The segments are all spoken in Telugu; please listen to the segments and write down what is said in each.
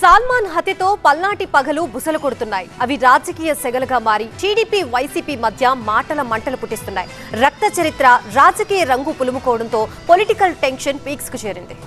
సల్మాన్ హత్యతో పల్నాటి పగలు బుసలు కొడుతున్నాయి. అవి రాజకీయ సెగలుగా మారి టీడీపీ వైసీపీ మధ్య మాటల మంటలు పుట్టిస్తున్నాయి. రక్త చరిత్ర రాజకీయ రంగు పులుముకోవడంతో పొలిటికల్ టెన్షన్ పీక్స్ కు చేరింది.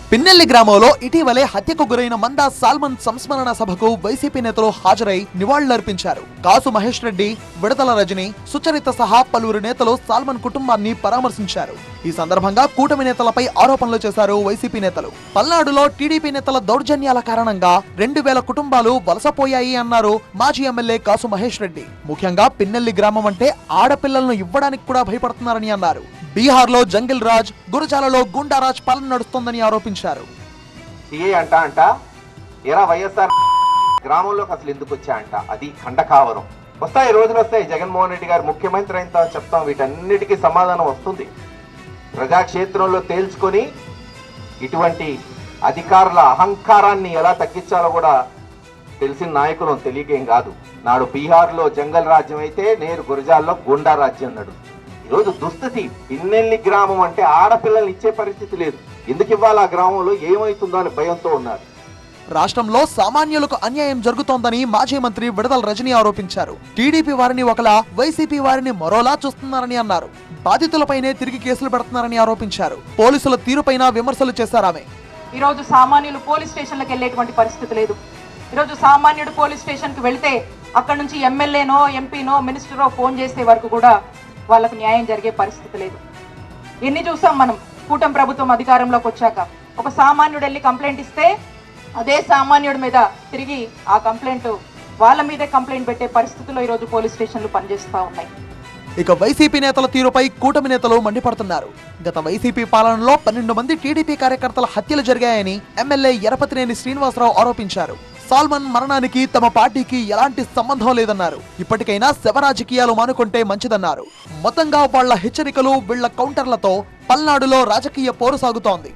పిన్నెల్లి గ్రామంలో ఇటీవలే హత్యకు గురైన మందా సల్మాన్ సంస్మరణ సభకు వైసీపీ నేతలు హాజరై నివాళులర్పించారు. కాసు మహేష్ రెడ్డి, విడతల రజని, సుచరిత సహా పలువురు నేతలు సల్మాన్ కుటుంబాన్ని పరామర్శించారు. ఈ సందర్భంగా కూటమి నేతలపై ఆరోపణలు చేశారు వైసీపీ నేతలు. పల్నాడులో టీడీపీ నేతల దౌర్జన్యాల కారణంగా 2000 కుటుంబాలు వలసపోయాయి అన్నారు మాజీ ఎమ్మెల్యే కాసు మహేష్ రెడ్డి. ముఖ్యంగా పిన్నెల్లి గ్రామం అంటే ఆడపిల్లలను ఇవ్వడానికి కూడా భయపడుతున్నారని అన్నారు. బీహార్లో జంగిల్ రాజ్, గురజాలలో గుండారాజ్ పాలన నడుస్తోందని ఆరోపించారు. వైఎస్ఆర్ గ్రామంలోకి అసలు ఎందుకు వచ్చా అది ఖండకావరం. వస్తాయి, రోజులు వస్తాయి. జగన్మోహన్ రెడ్డి గారు ముఖ్యమంత్రి అయిన తర్వాత చెప్తాం, వీటన్నిటికీ సమాధానం వస్తుంది. ప్రజాక్షేత్రంలో తేల్చుకొని ఇటువంటి అధికారుల అహంకారాన్ని ఎలా తగ్గించాలో కూడా తెలిసిన నాయకులు తెలియకేం కాదు. నాడు బీహార్లో జంగల్ రాజ్యం అయితే నేడు గురజాల్లో గుండా రాజ్యం నడు. ఈరోజు దుస్థితి. పిన్నెల్లి గ్రామం అంటే ఆడపిల్లల్ని ఇచ్చే పరిస్థితి లేదు. ఎందుకు ఇవ్వాలి? ఆ గ్రామంలో ఏమవుతుందో అని భయంతో ఉన్నారు. రాష్ట్రంలో సామాన్యులకు అన్యాయం జరుగుతోందని మాజీ మంత్రి విడతల రజని ఆరోపించారు. టీడీపీ వారిని ఒకలా, వైసీపీ వారిని మరోలా చూస్తున్నారని అన్నారు. బాధితులపైనే తిరిగి కేసులు పెడుతున్నారని ఆరోపించారు. పోలీసుల తీరుపైన విమర్శలు చేశారామె. ఈరోజు సామాన్యులు పోలీస్ స్టేషన్లకు వెళ్లేటువంటి పరిస్థితి లేదు. ఈరోజు సామాన్యుడు పోలీస్ స్టేషన్ కు వెళ్తే అక్కడ నుంచి ఎమ్మెల్యేనో, ఎంపీనో, మినిస్టరో ఫోన్ చేసే వరకు కూడా వాళ్ళకు న్యాయం జరిగే పరిస్థితి లేదు. ఎన్ని చూసాం మనం. కూటమి ప్రభుత్వం అధికారంలోకి వచ్చాక ఒక సామాన్యుడు వెళ్ళి కంప్లైంట్ ఇస్తే అదే సామాన్యుడి మీద తిరిగి ఆ కంప్లైంట్ వాళ్ళ మీదే కంప్లైంట్ పెట్టే పరిస్థితిలో ఈరోజు పోలీస్ స్టేషన్లు పనిచేస్తూ ఉన్నాయి. ఇక వైసీపీ నేతల తీరుపై కూటమి నేతలు మండిపడుతున్నారు. గత వైసీపీ పాలనలో 12 మంది టీడీపీ కార్యకర్తల హత్యలు జరిగాయని ఎమ్మెల్యే ఎరపతినేని శ్రీనివాసరావు ఆరోపించారు. సల్మాన్ మరణానికి తమ పార్టీకి ఎలాంటి సంబంధం లేదన్నారు. ఇప్పటికైనా శవ రాజకీయాలు మానుకుంటే మంచిదన్నారు. మొత్తంగా వాళ్ల హెచ్చరికలు, వీళ్ల కౌంటర్లతో పల్నాడులో రాజకీయ పోరు సాగుతోంది.